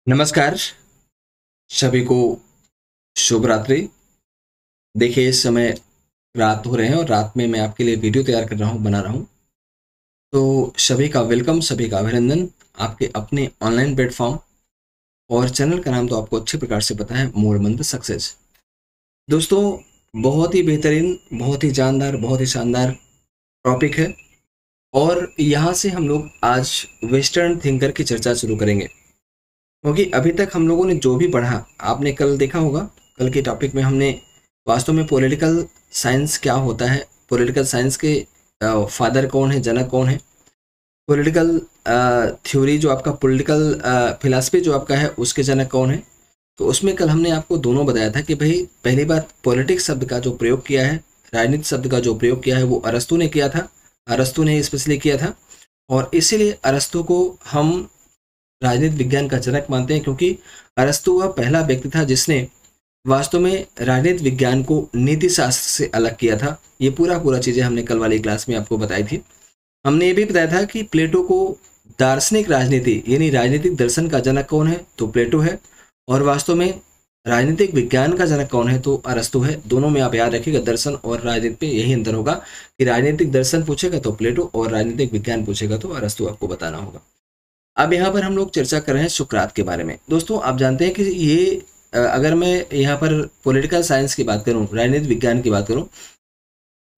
नमस्कार सभी को। शुभ रात्रि। देखिए इस समय रात हो रहे हैं और रात में मैं आपके लिए वीडियो तैयार कर रहा हूँ, बना रहा हूँ। तो सभी का वेलकम, सभी का अभिनंदन आपके अपने ऑनलाइन प्लेटफॉर्म और चैनल का नाम तो आपको अच्छे प्रकार से पता है, मोर मंत्र सक्सेस। दोस्तों बहुत ही बेहतरीन, बहुत ही जानदार, बहुत ही शानदार टॉपिक है और यहाँ से हम लोग आज वेस्टर्न थिंकर की चर्चा शुरू करेंगे। क्योंकि अभी तक हम लोगों ने जो भी पढ़ा, आपने कल देखा होगा, कल के टॉपिक में हमने वास्तव में पॉलिटिकल साइंस क्या होता है, पॉलिटिकल साइंस के फादर कौन है, जनक कौन है, पॉलिटिकल थ्योरी जो आपका पॉलिटिकल फिलासफी जो आपका है उसके जनक कौन है। तो उसमें कल हमने आपको दोनों बताया था कि भाई पहली बात पॉलिटिक्स शब्द का जो प्रयोग किया है, राजनीति शब्द का जो प्रयोग किया है वो अरस्तु ने किया था, अरस्तु ने स्पेशली किया था। और इसीलिए अरस्तु को हम राजनीति विज्ञान का जनक मानते हैं, क्योंकि अरस्तु वह पहला व्यक्ति था जिसने वास्तव में राजनीति विज्ञान को नीति शास्त्र से अलग किया था। ये पूरा चीजें हमने कल वाली क्लास में आपको बताई थी। हमने ये भी बताया था कि प्लेटो को दार्शनिक राजनीति यानी राजनीतिक दर्शन का जनक कौन है, तो प्लेटो है। और वास्तव में राजनीतिक विज्ञान का जनक कौन है, तो अरस्तु है। दोनों में आप याद रखिएगा, दर्शन और राजनीति पे यही अंतर होगा कि राजनीतिक दर्शन पूछेगा तो प्लेटो और राजनीतिक विज्ञान पूछेगा तो अरस्तु आपको बताना होगा। अब यहाँ पर हम लोग चर्चा कर रहे हैं सुकरात के बारे में। दोस्तों आप जानते हैं कि ये अगर मैं यहाँ पर पॉलिटिकल साइंस की बात करूँ, राजनीति विज्ञान की बात करूँ,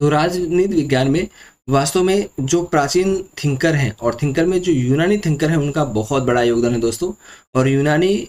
तो राजनीति विज्ञान में वास्तव में जो प्राचीन थिंकर हैं और थिंकर में जो यूनानी थिंकर हैं उनका बहुत बड़ा योगदान है दोस्तों। और यूनानी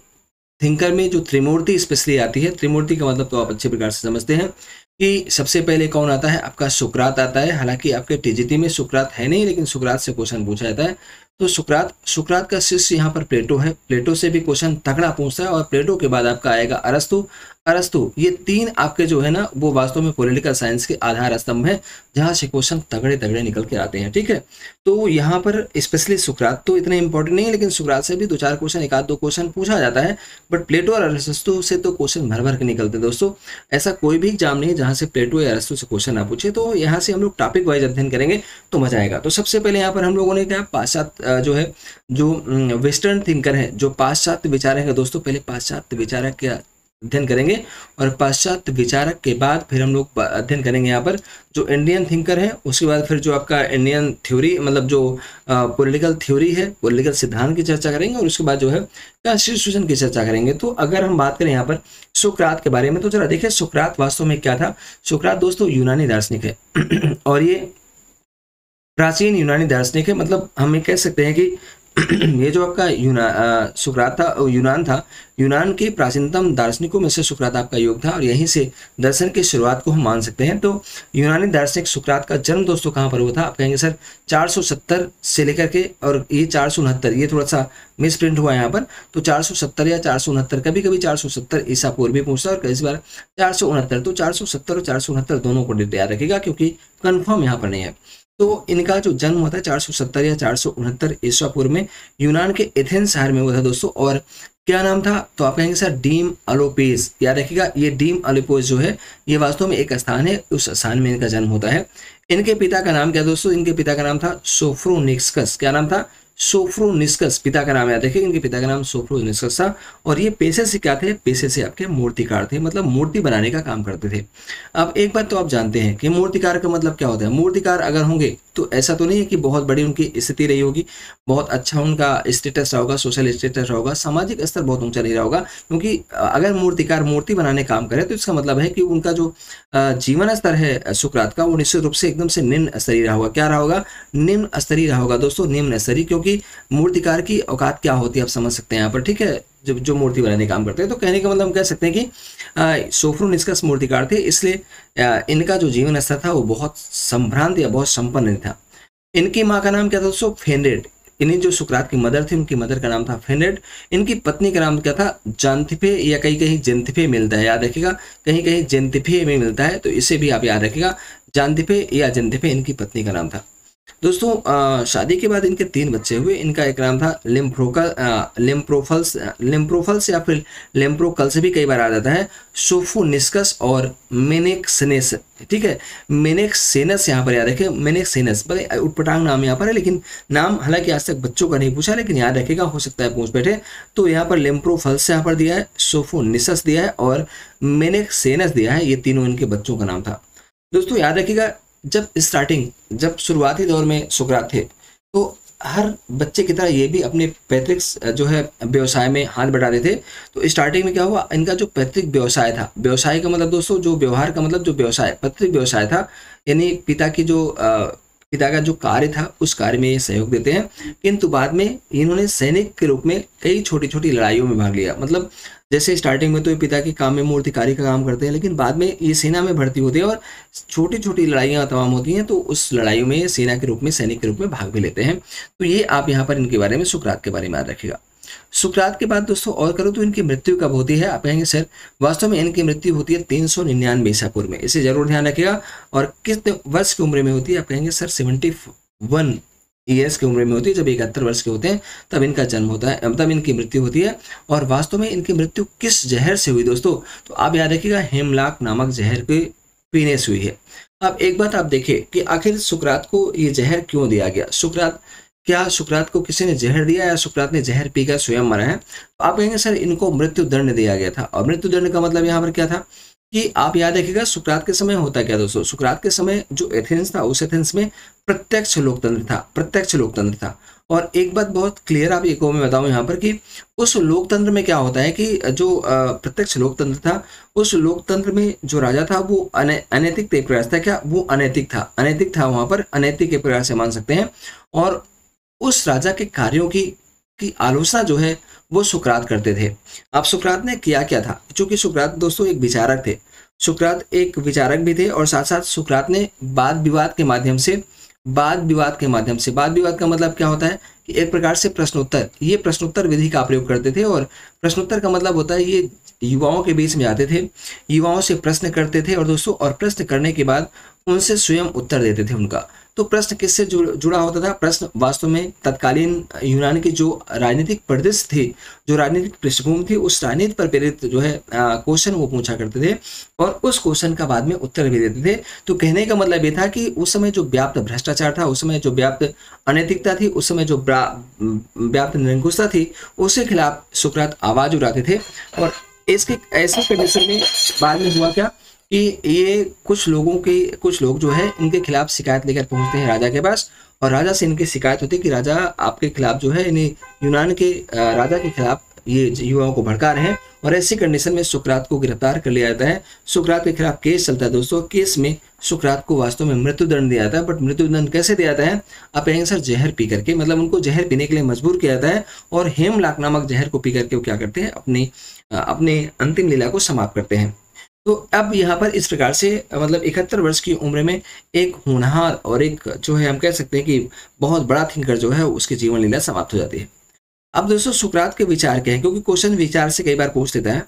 थिंकर में जो त्रिमूर्ति स्पेशली आती है, त्रिमूर्ति का मतलब तो आप अच्छे प्रकार से समझते हैं कि सबसे पहले कौन आता है, आपका सुकरात आता है। हालांकि आपके टीजीटी में सुकरात है नहीं, लेकिन सुकरात से क्वेश्चन पूछा जाता है। तो सुकरात का शिष्य यहाँ पर प्लेटो है, प्लेटो से भी क्वेश्चन तगड़ा पूछता है। और प्लेटो के बाद आपका आएगा अरस्तु। ये तीन आपके जो है ना वो वास्तव में पॉलिटिकल साइंस के आधार स्तंभ है, जहाँ से क्वेश्चन तगड़े तगड़े निकल के आते हैं। ठीक है, तो यहाँ पर स्पेशली सुकरात तो इतने इंपॉर्टेंट नहीं है, लेकिन सुकरात से भी दो चार क्वेश्चन, एक आध दो क्वेश्चन पूछा जाता है। बट प्लेटो और अरस्तु से तो क्वेश्चन भर भर के निकलते हैं दोस्तों। ऐसा कोई भी एग्जाम नहीं है जहाँ से प्लेटो या अरस्तु से क्वेश्चन ना पूछे। तो यहाँ से हम लोग टॉपिक वाइज अध्ययन करेंगे तो मजा आएगा। तो सबसे पहले यहाँ पर हम लोगों ने क्या, पाश्चात्य जो है, जो वेस्टर्न थिंकर है, जो पाश्चात्य विचारक है दोस्तों, पहले पाश्चात्य विचारक का अध्ययन करेंगे और पाश्चात्य विचारक के बाद फिर हम लोग अध्ययन करेंगे यहाँ पर जो इंडियन थिंकर है। उसके बाद फिर जो आपका इंडियन थ्योरी मतलब जो पॉलिटिकल थ्योरी है, पॉलिटिकल सिद्धांत की चर्चा करेंगे और उसके बाद जो है कॉन्स्टिट्यूशन की चर्चा करेंगे। तो अगर हम बात करें यहाँ पर सुकरात के बारे में, तो जरा देखिए सुकरात वास्तव में क्या था। सुकरात दोस्तों यूनानी दार्शनिक है और ये प्राचीन यूनानी दार्शनिक है। मतलब हम ये कह सकते हैं कि ये जो आपका सुकरात था, यूनान था, यूनान के प्राचीनतम दार्शनिकों में से सुकरात आपका योग था और यहीं से दर्शन की शुरुआत को हम मान सकते हैं। तो यूनानी दार्शनिक सुकरात का जन्म दोस्तों कहाँ पर हुआ था, आप कहेंगे सर 470 से लेकर के, और ये 469, ये थोड़ा सा मिस प्रिंट हुआ है यहाँ पर। तो 470 या 469, कभी कभी 470 ईसा पूर्व भी पूछता है और कई बार 469। तो 470 और 469 दोनों को याद रखिएगा क्योंकि कन्फर्म यहाँ पर नहीं है। तो इनका जो जन्म हुआ था 470 या 469 ईसा पूर्व में यूनान के एथेंस शहर में हुआ था दोस्तों। और क्या नाम था, तो आप कहेंगे सर डीम अलोपेस। याद रखिएगा ये डीम अलोपेस जो है ये वास्तव में एक स्थान है, उस स्थान में इनका जन्म होता है। इनके पिता का नाम क्या दोस्तों, इनके पिता का नाम था सोफ्रोनिस्कस। क्या नाम था, सोफ्रोनिस्कस पिता का नाम याद रखिए। इनके पिता का नाम सोफ्रोनिस्कस था और ये पेशे से क्या थे, पेशे से आपके मूर्तिकार थे, मतलब मूर्ति बनाने का काम करते थे। अब एक बात तो आप जानते हैं कि मूर्तिकार का मतलब क्या होता है। मूर्तिकार अगर होंगे तो ऐसा तो नहीं है कि बहुत बड़ी उनकी स्थिति रही होगी, बहुत अच्छा उनका स्टेटस रहा होगा, सोशल स्टेटस रहा होगा, सामाजिक स्तर बहुत ऊंचा नहीं रहा होगा। क्योंकि अगर मूर्तिकार मूर्ति बनाने काम करे तो इसका मतलब है कि उनका जो जीवन स्तर है सुकरात का वो निश्चित रूप से एकदम से निम्न स्तरीय रहा होगा। क्या रहा होगा, निम्न स्तरीय रहा होगा दोस्तों, निम्न स्तरीय। क्योंकि मूर्तिकार की औकात क्या होती है आप समझ सकते हैं यहाँ पर। ठीक है, जो मूर्ति बनाने काम करते हैं, तो कहने का मतलब हम कह सकते हैं कि सोफ्रोनिस्कस मूर्तिकार थे, इसलिए इनका जो जीवन स्तर था वो बहुत संभ्रांत या बहुत संपन्न था। इनकी माँ का नाम क्या था दोस्तों, फेनरेट। इन्हीं जो सुकरात की मदर थी उनकी मदर का नाम था फेनरेट। इनकी पत्नी का नाम क्या था, जांतिफे, या कहीं कहीं जेंतिफे मिलता है, याद रखिएगा, कहीं कहीं जेंतिफे में मिलता है, तो इसे भी आप याद रखिएगा, जांतिफे या जेंतिफे इनकी पत्नी का नाम था। दोस्तों शादी के बाद इनके 3 बच्चे हुए। इनका एक नाम था लिम्प्रोफल्स या फिर लिम्प्रोकल्स भी कई बार आ जाता है, सोफोनिस्कस और मेनेक्सेनेस। ठीक है, मेनेक्सेनस यहाँ पर याद रखें, मेनेक्सेनस बड़े उटपटांग नाम यहाँ पर है, लेकिन नाम हालांकि आज तक बच्चों का नहीं पूछा, लेकिन याद रखेगा, हो सकता है पूछ बैठे। तो यहाँ पर लिम्प्रोफल्स यहाँ पर दिया है, सोफोनिसस दिया है और मेनेक्सेनस दिया है। ये तीनों इनके बच्चों का नाम था। दोस्तों याद रखिएगा, जब शुरुआती दौर में सुकरात थे तो हर बच्चे की तरह ये भी अपने पैतृक जो है व्यवसाय में हाथ बटाते थे। तो स्टार्टिंग में क्या हुआ, इनका जो पैतृक व्यवसाय था, व्यवसाय का मतलब दोस्तों जो व्यवहार का मतलब जो व्यवसाय पैतृक व्यवसाय था, यानी पिता का जो कार्य था उस कार्य में ये सहयोग देते हैं। किंतु बाद में इन्होंने सैनिक के रूप में कई छोटी छोटी लड़ाइयों में भाग लिया। मतलब जैसे स्टार्टिंग में तो ये पिता के काम में मूर्तिकारी का काम करते हैं, लेकिन बाद में ये सेना में भर्ती होते हैं और छोटी छोटी लड़ाइयाँ तमाम होती हैं, तो उस लड़ाइयों में सेना के रूप में, सैनिक के रूप में भाग भी लेते हैं। तो ये आप यहाँ पर इनके बारे में, सुकरात के बारे में याद रखिएगा। सुकरात के बाद दोस्तों और करो तो इनकी मृत्यु कब होती है, आप कहेंगे सर वास्तव में इनकी मृत्यु होती है 399 ईसा पूर्व में। इसे जरूर ध्यान रखिएगा। और कितने वर्ष की उम्र में होती है, आप कहेंगे सर 71 ईयर्स की उम्र में होती है। जब 71 वर्ष के होते हैं तब इनका जन्म होता है, तब इनकी मृत्यु होती है। और वास्तव में इनकी मृत्यु किस जहर से हुई दोस्तों, तो आप याद रखिएगा, हेमलाक नामक जहर के पीने से हुई है। अब एक बात आप देखिए कि आखिर सुकरात को ये जहर क्यों दिया गया। क्या सुकरात को किसी ने जहर दिया या सुकरात ने जहर पीकर स्वयं मरा है, तो आप कहेंगे सर इनको मृत्यु दंड दिया गया था। और मृत्यु दंड का मतलब यहाँ पर क्या था कि आप याद रखिएगा, सुकरात के समय होता क्या दोस्तों, सुकरात के समय जो एथेंस था, उस एथेंस में प्रत्यक्ष लोकतंत्र था। और एक बात बहुत क्लियर आप एक मैं बताऊं यहाँ पर कि उस लोकतंत्र में क्या होता है कि जो प्रत्यक्ष लोकतंत्र था, उस लोकतंत्र में जो राजा था वो अनैतिक प्रयास था। क्या वो अनैतिक था वहां पर, अनैतिक के प्रयास से मान सकते हैं। और उस राजा के कार्यों की आलोचना जो है वो सुकरात करते थे। अब सुकरात ने किया क्या था, क्योंकि सुकरात दोस्तों एक विचारक थे, सुकरात एक विचारक भी थे, और साथ साथ सुकरात ने वाद विवाद का मतलब क्या होता है कि एक प्रकार से प्रश्नोत्तर विधि का प्रयोग करते थे। और प्रश्नोत्तर का मतलब होता है ये युवाओं के बीच में आते थे, युवाओं से प्रश्न करते थे, और दोस्तों और प्रश्न करने के बाद उनसे स्वयं उत्तर देते थे उनका। तो प्रश्न किससे जुड़ा होता था, प्रश्न वास्तव में तत्कालीन यूनान की जो राजनीतिक परिदृश्य थी, जो राजनीतिक पृष्ठभूमि थी, उस राजनीति पर प्रेरित जो है क्वेश्चन वो पूछा करते थे, और उस क्वेश्चन का बाद में उत्तर भी देते थे। तो कहने का मतलब ये था कि उस समय जो व्याप्त भ्रष्टाचार था, उस समय जो व्याप्त अनैतिकता थी, उस समय जो व्याप्त निरंकुशता थी, उसके खिलाफ सुकरात आवाज उठाते थे। और इसके ऐसे कंडीशन में बाद में हुआ क्या कि ये कुछ लोग जो है इनके खिलाफ शिकायत लेकर पहुंचते हैं राजा के पास, और राजा से इनकी शिकायत होती है कि राजा आपके खिलाफ जो है, इन्हें यूनान के राजा के खिलाफ ये युवाओं को भड़का रहे हैं। और ऐसी कंडीशन में सुकरात को गिरफ्तार कर लिया जाता है। सुकरात के खिलाफ केस चलता है दोस्तों। केस में सुकरात को वास्तव में मृत्युदंड दिया जाता है। बट मृत्युदंड कैसे दिया जाता है, आप कहेंगे सर जहर पी करके, मतलब उनको जहर पीने के लिए मजबूर किया जाता है, और हेमलाक नामक जहर को पी करके वो क्या करते हैं, अपने अंतिम लीला को समाप्त करते हैं। तो अब यहाँ पर इस प्रकार से मतलब 71 वर्ष की उम्र में एक होनहार और एक जो है हम कह सकते हैं कि बहुत बड़ा थिंकर जो है उसकी जीवन लीला समाप्त हो जाती है। अब दोस्तों सुकरात के विचार क्या है, क्योंकि क्वेश्चन विचार से कई बार पूछ लेता है।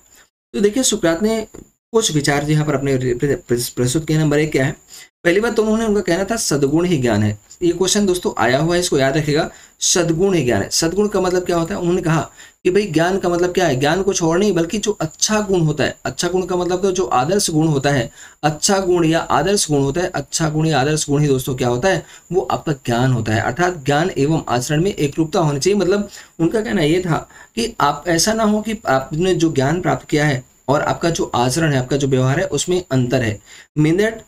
तो देखिए सुकरात ने कुछ विचार यहाँ पर अपने प्रस्तुत किए। नंबर 1 क्या है, पहली बात तो उन्होंने उनका कहना था सद्गुण ही ज्ञान है। ये क्वेश्चन दोस्तों आया हुआ है, इसको याद रखिएगा, सद्गुण ही ज्ञान है। सद्गुण का मतलब क्या होता है, उन्होंने कहा कि भाई ज्ञान का मतलब क्या है, ज्ञान कुछ और नहीं बल्कि जो अच्छा गुण होता है, अच्छा गुण का मतलब तो जो आदर्श गुण होता है, अच्छा गुण या आदर्श गुण होता है, अच्छा गुण या आदर्श गुण ही दोस्तों क्या होता है, वो आपका ज्ञान होता है। अर्थात ज्ञान एवं आचरण में एकरूपता होनी चाहिए। मतलब उनका कहना ये था कि आप ऐसा ना हो कि आपने जो ज्ञान प्राप्त किया है और आपका जो आचरण है, आपका जो व्यवहार है, उसमें अंतर है। मीन दैट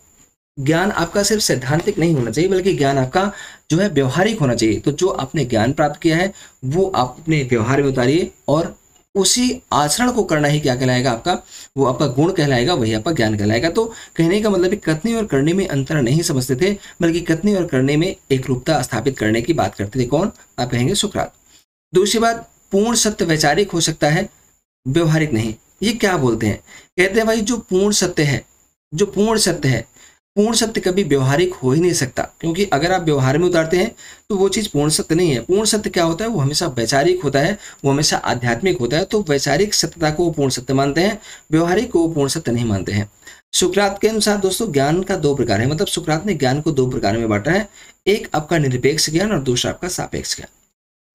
ज्ञान आपका सिर्फ सैद्धांतिक नहीं होना चाहिए, बल्कि ज्ञान आपका जो है व्यवहारिक होना चाहिए। तो जो आपने ज्ञान प्राप्त किया है वो आप अपने व्यवहार में उतारिए, और उसी आचरण को करना ही क्या कहलाएगा, आपका वो आपका गुण कहलाएगा, वही आपका ज्ञान कहलाएगा। तो कहने का मतलब कथनी और करने में अंतर नहीं समझते थे, बल्कि कथनी और करने में एकरूपता स्थापित करने की बात करते थे। कौन, आप कहेंगे सुकरात। दूसरी बात, पूर्ण सत्य वैचारिक हो सकता है, व्यवहारिक नहीं। ये क्या बोलते हैं, कहते हैं भाई जो पूर्ण सत्य है, जो पूर्ण सत्य है, पूर्ण सत्य कभी व्यवहारिक हो ही नहीं सकता, क्योंकि अगर आप व्यवहार में उतारते हैं तो वो चीज़ पूर्ण सत्य नहीं है। पूर्ण सत्य क्या होता है, वो हमेशा वैचारिक होता है, वो हमेशा आध्यात्मिक होता है। तो वैचारिक सत्यता को वो पूर्ण सत्य मानते हैं, व्यवहारिक को वो पूर्ण सत्य नहीं मानते हैं। सुकरात के अनुसार दोस्तों ज्ञान का दो प्रकार है, मतलब सुकरात ने ज्ञान को दो प्रकार में बांटा है। एक आपका निरपेक्ष ज्ञान और दूसरा आपका सापेक्ष ज्ञान।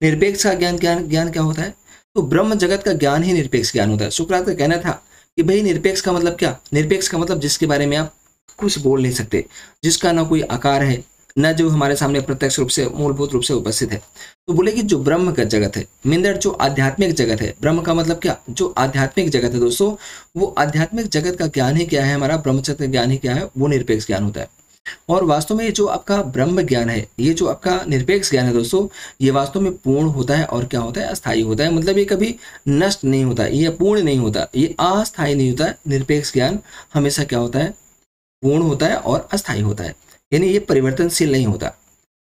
निरपेक्ष का ज्ञान ज्ञान क्या होता है? तो ब्रह्म जगत का ज्ञान ही निरपेक्ष ज्ञान होता है। सुकरात का कहना था कि भाई निरपेक्ष का मतलब क्या? निरपेक्ष का मतलब जिसके बारे में आप कुछ बोल नहीं सकते, जिसका ना कोई आकार है, न जो हमारे सामने प्रत्यक्ष रूप से मूलभूत रूप से उपस्थित है। तो बोले कि जो ब्रह्म का जगत है, मिंदर जो आध्यात्मिक जगत है, ब्रह्म का मतलब क्या? जो आध्यात्मिक जगत है दोस्तों, वो आध्यात्मिक जगत का ज्ञान ही क्या है? हमारा ब्रह्मचर्य ज्ञान ही क्या है? वो निरपेक्ष ज्ञान होता है। और वास्तव में जो आपका ब्रह्म ज्ञान है, ये जो आपका निरपेक्ष ज्ञान है दोस्तों, ये वास्तव में पूर्ण होता है और क्या होता है? अस्थायी होता है। मतलब ये कभी नष्ट नहीं होता, ये पूर्ण नहीं होता, ये अस्थायी नहीं होता। निरपेक्ष ज्ञान हमेशा क्या होता है? पूर्ण होता है और अस्थायी होता है, यानी ये परिवर्तनशील नहीं होता,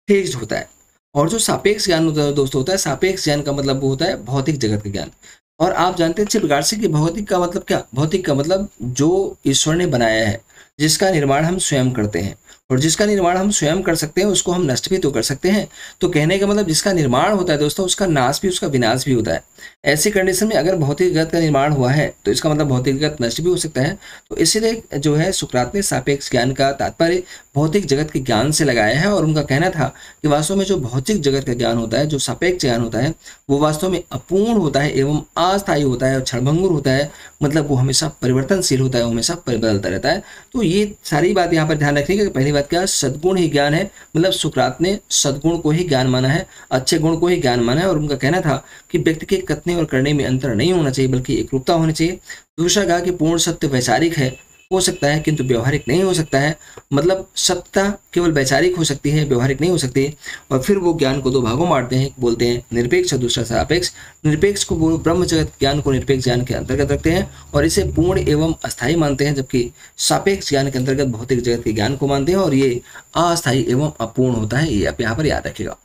फिक्स्ड होता है। और जो सापेक्ष ज्ञान होता है दोस्तों, होता है सापेक्ष ज्ञान का मतलब वो होता है भौतिक जगत का ज्ञान। और आप जानते हैं अच्छे प्रकार से कि भौतिक का मतलब क्या? भौतिक का मतलब जो ईश्वर ने बनाया है, जिसका निर्माण हम स्वयं करते हैं, और जिसका निर्माण हम स्वयं कर सकते हैं उसको हम नष्ट भी तो कर सकते हैं। तो कहने का मतलब जिसका निर्माण होता है दोस्तों, उसका नाश भी, उसका विनाश भी होता है। ऐसी कंडीशन में अगर भौतिक जगत का निर्माण हुआ है तो इसका मतलब भौतिक जगत नष्ट भी हो सकता है। तो इसीलिए जो है सुकरात ने सापेक्ष ज्ञान का तात्पर्य भौतिक जगत के ज्ञान से लगाया है। और उनका कहना था कि वास्तव में जो भौतिक जगत का ज्ञान होता है, जो सापेक्ष ज्ञान होता है, वो वास्तव में अपूर्ण होता है एवं अस्थायी होता है और क्षणभंगुर होता है। मतलब वो हमेशा परिवर्तनशील होता है, हमेशा बदलता रहता है। तो ये सारी बात यहाँ पर ध्यान रखने की। पहली बात क्या? सद्गुण ही ज्ञान है। मतलब सुकरात ने सद्गुण को ही ज्ञान माना है, अच्छे गुण को ही ज्ञान माना है। और उनका कहना था कि व्यक्ति के कथने और करने में अंतर नहीं होना चाहिए, बल्कि एकरूपता होनी चाहिए। दूसरा कहा कि पूर्ण सत्य वैचारिक है, हो सकता है, किंतु व्यवहारिक नहीं हो सकता है। मतलब सत्ता केवल वैचारिक हो सकती है, व्यवहारिक नहीं हो सकती। और फिर वो ज्ञान को दो भागों में बांटते हैं, बोलते हैं निरपेक्ष और दूसरा सापेक्ष। निरपेक्ष को वो ब्रह्म जगत ज्ञान को निरपेक्ष ज्ञान के अंतर्गत रखते हैं और इसे पूर्ण एवं अस्थायी मानते हैं, जबकि सापेक्ष ज्ञान के अंतर्गत भौतिक जगत के ज्ञान को मानते हैं और ये अस्थायी एवं अपूर्ण होता है। ये आप यहाँ पर याद रखिएगा।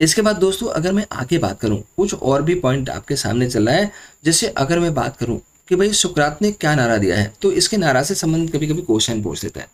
इसके बाद दोस्तों अगर मैं आगे बात करूं, कुछ और भी पॉइंट आपके सामने चल रहा है। जैसे अगर मैं बात करूं कि भाई सुकरात ने क्या नारा दिया है, तो इसके नारा से संबंधित कभी कभी क्वेश्चन पूछ लेता है।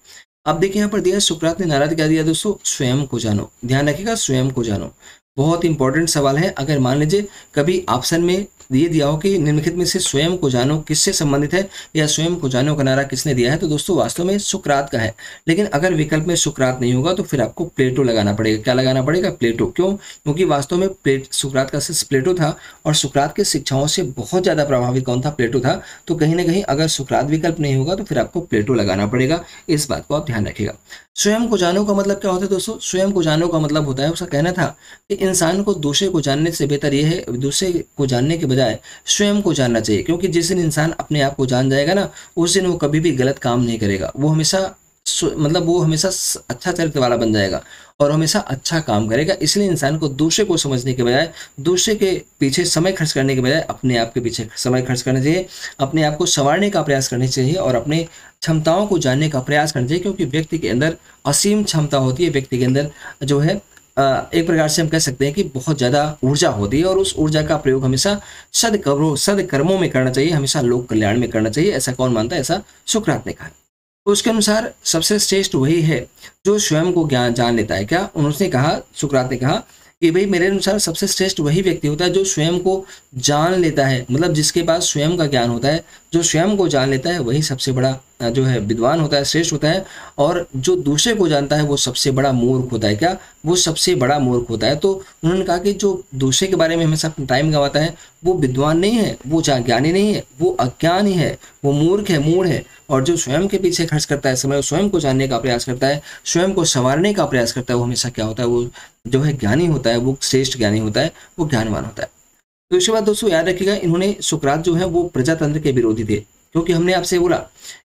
अब देखिए यहाँ पर दिया सुकरात ने नारा क्या दिया दोस्तों? स्वयं को जानो। ध्यान रखिएगा, स्वयं को जानो बहुत इंपॉर्टेंट सवाल है। अगर मान लीजिए कभी ऑप्शन में ये दिया हो कि निम्नलिखित में से स्वयं को जानो किससे संबंधित है, या स्वयं को जानो का नारा किसने दिया है, तो दोस्तों वास्तव में सुकरात का है। लेकिन अगर विकल्प में सुकरात नहीं होगा तो फिर आपको प्लेटो लगाना पड़ेगा। क्या लगाना पड़ेगा? प्लेटो। क्यों? क्योंकि वास्तव में सुकरात का शिष्य प्लेटो था और सुकरात की शिक्षाओं से बहुत ज्यादा प्रभावित कौन था? प्लेटो था। तो कहीं ना कहीं अगर सुकरात विकल्प नहीं होगा तो फिर आपको प्लेटो लगाना पड़ेगा। इस बात को आप ध्यान रखिएगा। स्वयं को जानो का मतलब क्या होता है दोस्तों? स्वयं को जानो का मतलब होता है, उसका कहना था कि इंसान को दूसरे को जानने से बेहतर यह है, दूसरे को जानने के बजाय स्वयं को जानना चाहिए। क्योंकि जिस दिन इंसान अपने आप को जान जाएगा ना, उस दिन वो कभी भी गलत काम नहीं करेगा। वो हमेशा मतलब वो हमेशा अच्छा चरित्र वाला बन जाएगा और हमेशा अच्छा काम करेगा। इसलिए इंसान को दूसरे को समझने के बजाय, दूसरे के पीछे समय खर्च करने के बजाय अपने आप के पीछे समय खर्च करना चाहिए, अपने आप को संवारने का प्रयास करना चाहिए और अपने क्षमताओं को जानने का प्रयास करना चाहिए। क्योंकि व्यक्ति के अंदर असीम क्षमता होती है, व्यक्ति के अंदर जो है एक प्रकार से हम कह सकते हैं कि बहुत ज़्यादा ऊर्जा होती है और उस ऊर्जा का प्रयोग हमेशा सदकर्मों में करना चाहिए, हमेशा लोक कल्याण में करना चाहिए। ऐसा कौन मानता है? ऐसा सुकरात ने कहा। तो उसके अनुसार सबसे श्रेष्ठ वही है जो स्वयं को ज्ञान जान लेता है। क्या उन्होंने कहा? सुकरात ने कहा कि भाई मेरे अनुसार सबसे श्रेष्ठ वही व्यक्ति होता है जो स्वयं को जान लेता है। मतलब जिसके पास स्वयं का ज्ञान होता है, जो स्वयं को जान लेता है, वही सबसे बड़ा जो है विद्वान होता है, श्रेष्ठ होता है। और जो दूसरे को जानता है वो सबसे बड़ा मूर्ख होता है। क्या? वो सबसे बड़ा मूर्ख होता है। तो उन्होंने कहा कि जो दूसरे के बारे में हमेशा अपना टाइम गंवाता है वो विद्वान नहीं है, वो ज्ञानी नहीं है, वो अज्ञान ही है, वो मूर्ख है, मूढ़ है। और जो स्वयं के पीछे खर्च करता है समय, स्वयं को जानने का प्रयास करता है, स्वयं को संवारने का प्रयास करता है, वो हमेशा क्या होता है? वो जो है ज्ञानी होता है, वो श्रेष्ठ ज्ञानी होता है, वो ज्ञानवान होता है। तो इसके बाद दोस्तों याद रखिएगा, इन्होंने सुकरात जो है वो प्रजातंत्र के विरोधी थे। क्योंकि हमने आपसे बोला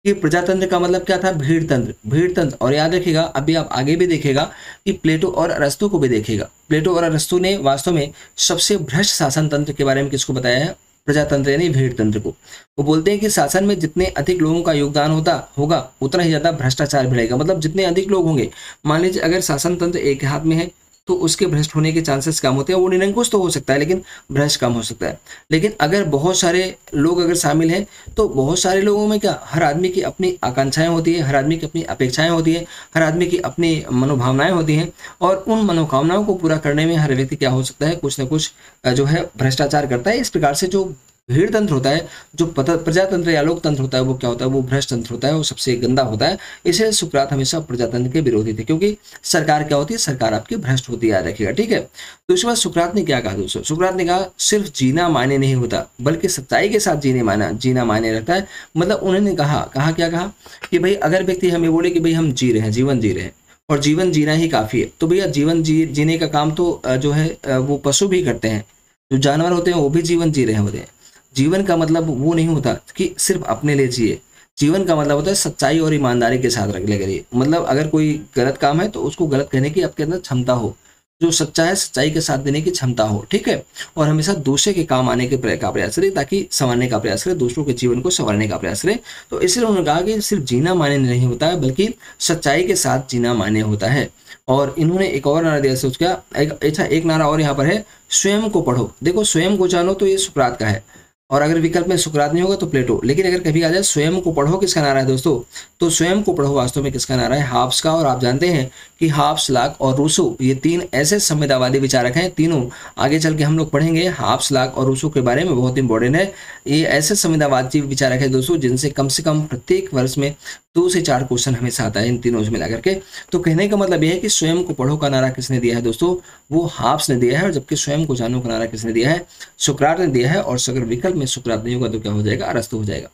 कि प्रजातंत्र का मतलब क्या था? भीड़ तंत्र, भीड़ तंत्र। और याद रखिएगा, अभी आप आगे भी देखेगा कि प्लेटो और अरस्तु को भी देखेगा। प्लेटो और अरस्तु ने वास्तव में सबसे भ्रष्ट शासन तंत्र के बारे में किसको बताया है? प्रजातंत्र यानी भीड़ तंत्र को। वो बोलते हैं कि शासन में जितने अधिक लोगों का योगदान होगा उतना ही ज्यादा भ्रष्टाचार बढ़ेगा। मतलब जितने अधिक लोग होंगे, मान लीजिए अगर शासन तंत्र एक हाथ में है तो उसके भ्रष्ट होने के चांसेस कम होते हैं। वो निरंकुश तो हो सकता है लेकिन भ्रष्ट कम हो सकता है। लेकिन अगर बहुत सारे लोग अगर शामिल हैं तो बहुत सारे लोगों में क्या, हर आदमी की अपनी आकांक्षाएं होती है, हर आदमी की अपनी अपेक्षाएं होती है, हर आदमी की अपनी मनोभावनाएं होती हैं। और उन मनोकामनाओं को पूरा करने में हर व्यक्ति क्या हो सकता है? कुछ ना कुछ जो है भ्रष्टाचार करता है। इस प्रकार से जो भीड़ तंत्र होता है, जो प्रजातंत्र या लोकतंत्र होता है वो क्या होता है, वो भ्रष्ट तंत्र होता है, वो सबसे गंदा होता है। इसलिए सुकरात हमेशा प्रजातंत्र के विरोधी थे, क्योंकि सरकार क्या होती है, सरकार आपकी भ्रष्ट होती याद रखिएगा, ठीक है। तो इसके बाद सुकरात ने क्या कहा दोस्तों, सुकरात ने कहा सिर्फ जीना मायने नहीं होता, बल्कि सच्चाई के साथ जीना मायने रखता है। मतलब उन्होंने कहा क्या कहा कि भाई अगर व्यक्ति हमें बोले कि भाई हम जी रहे हैं, जीवन जी रहे हैं और जीवन जीना ही काफी है, तो भैया जीवन जीने का काम तो जो है वो पशु भी करते हैं, जो जानवर होते हैं वो भी जीवन जी रहे होते हैं। जीवन का मतलब वो नहीं होता कि सिर्फ अपने लिए जिए, जीवन का मतलब होता है सच्चाई और ईमानदारी के साथ रखने के लिए। मतलब अगर कोई गलत काम है तो उसको गलत कहने की आपके अंदर क्षमता हो, जो सच्चा है सच्चाई के साथ देने की क्षमता हो, ठीक है। और हमेशा दूसरे के काम आने के का प्रयास करें, ताकि संवारने का प्रयास करें, दूसरों के जीवन को संवारने का प्रयास करें। तो इसलिए उन्होंने कहा कि सिर्फ जीना मायने नहीं होता है, बल्कि सच्चाई के साथ जीना मायने होता है। और इन्होंने एक और नारा दिया, सोच क्या एक नारा और यहाँ पर है, स्वयं को पढ़ो। देखो स्वयं को जानो, तो ये सुकरात का है, और अगर विकल्प में सुकरात नहीं होगा तो प्लेटो। लेकिन अगर कभी आ जाए स्वयं को पढ़ो, किसका नारा है दोस्तों, तो स्वयं को पढ़ो वास्तव में किसका नारा है, हाब्स का। और आप जानते हैं कि हाब्स, लाक और रूसो ये तीन ऐसे संविधावादी विचारक हैं, तीनों आगे चल के हम लोग पढ़ेंगे। हाब्स, लाक और रूसो के बारे में बहुत इंपॉर्टेंट है। ये ऐसे संविधावादी विचारक है दोस्तों, जिनसे कम से कम प्रत्येक वर्ष में 2 से 4 क्वेश्चन हमेशा आता है इन तीनों से मिलाकर के। तो कहने का मतलब यह है कि स्वयं को पढ़ो का नारा किसने दिया है दोस्तों, वो हाब्स ने दिया है। और जबकि स्वयं को जानो का नारा किसने दिया है, सुकरात ने दिया है। और अगर विकल्प में सुकरात नहीं होगा तो क्या हो जाएगा, अरस्तु हो जाएगा।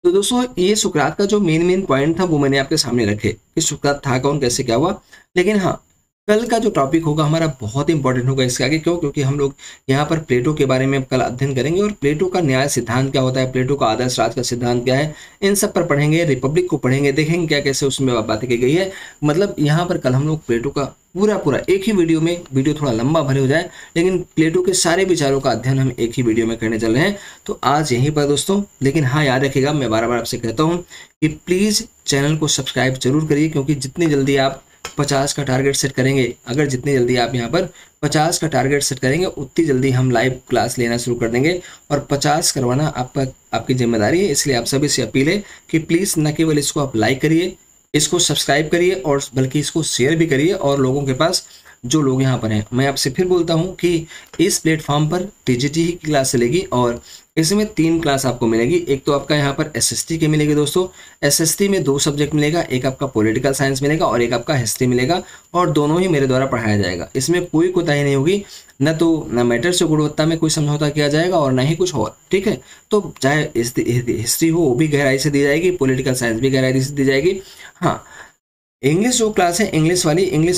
तो दोस्तों ये सुकरात का जो मेन पॉइंट था वो मैंने आपके सामने रखे कि सुकरात था कौन, कैसे क्या हुआ। लेकिन हाँ, कल का जो टॉपिक होगा हमारा बहुत इंपॉर्टेंट होगा इसके आगे। क्यों, क्योंकि हम लोग यहाँ पर प्लेटो के बारे में कल अध्ययन करेंगे, और प्लेटो का न्याय सिद्धांत क्या होता है, प्लेटो का आदर्श राज का सिद्धांत क्या है, इन सब पर पढ़ेंगे। रिपब्लिक को पढ़ेंगे, देखेंगे क्या कैसे उसमें बातें की गई है। मतलब यहाँ पर कल हम लोग प्लेटो का पूरा एक ही वीडियो में, वीडियो थोड़ा लंबा भले हो जाए, लेकिन प्लेटो के सारे विचारों का अध्ययन हम एक ही वीडियो में करने चल रहे हैं। तो आज यहीं पर दोस्तों, लेकिन हाँ याद रखिएगा, मैं बार बार आपसे कहता हूँ कि प्लीज़ चैनल को सब्सक्राइब जरूर करिए, क्योंकि जितनी जल्दी आप 50 का टारगेट सेट करेंगे, अगर जितनी जल्दी आप यहाँ पर 50 का टारगेट सेट करेंगे, उतनी जल्दी हम लाइव क्लास लेना शुरू कर देंगे। और 50 करवाना आपकी जिम्मेदारी है। इसलिए आप सभी से अपील है कि प्लीज़ न केवल इसको आप लाइक करिए, इसको सब्सक्राइब करिए, और बल्कि इसको शेयर भी करिए और लोगों के पास, जो लोग यहाँ पर हैं। मैं आपसे फिर बोलता हूँ कि इस प्लेटफॉर्म पर टीजीटी की क्लास चलेगी, और इसमें 3 क्लास आपको मिलेगी। एक तो आपका यहाँ पर एसएसटी की मिलेगी दोस्तों, एसएसटी में 2 सब्जेक्ट मिलेगा, एक आपका पॉलिटिकल साइंस मिलेगा और एक आपका हिस्ट्री मिलेगा, और दोनों ही मेरे द्वारा पढ़ाया जाएगा। इसमें कोई कोताही नहीं होगी, न मैटर से गुणवत्ता में कोई समझौता किया जाएगा और ना ही कुछ और, ठीक है। तो चाहे हिस्ट्री हो वो भी गहराई से दी जाएगी, पॉलिटिकल साइंस भी गहराई से दी जाएगी। हाँ, इंग्लिश जो क्लास है, इंग्लिश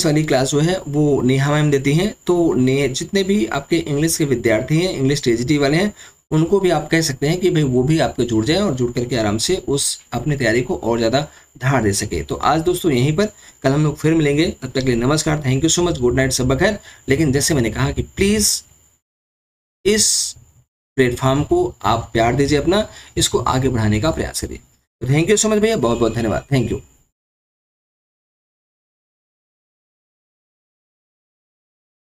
वाली क्लास जो है वो नेहा मैम देती हैं। तो जितने भी आपके इंग्लिश के विद्यार्थी हैं, इंग्लिश टीजीटी वाले हैं, उनको भी आप कह सकते हैं कि भाई वो भी आपके जुड़ जाए, और जुड़ करके आराम से उस अपनी तैयारी को और ज़्यादा धार दे सके। तो आज दोस्तों यहीं पर, कल हम लोग फिर मिलेंगे। तब तक के लिए नमस्कार, thank you so much, good night, सब खैर। लेकिन जैसे मैंने कहा कि प्लीज़ इस प्लेटफॉर्म को आप प्यार दीजिए अपना, इसको आगे बढ़ाने का प्रयास करिए। तो थैंक यू सो मच भैया, बहुत बहुत धन्यवाद, थैंक यू।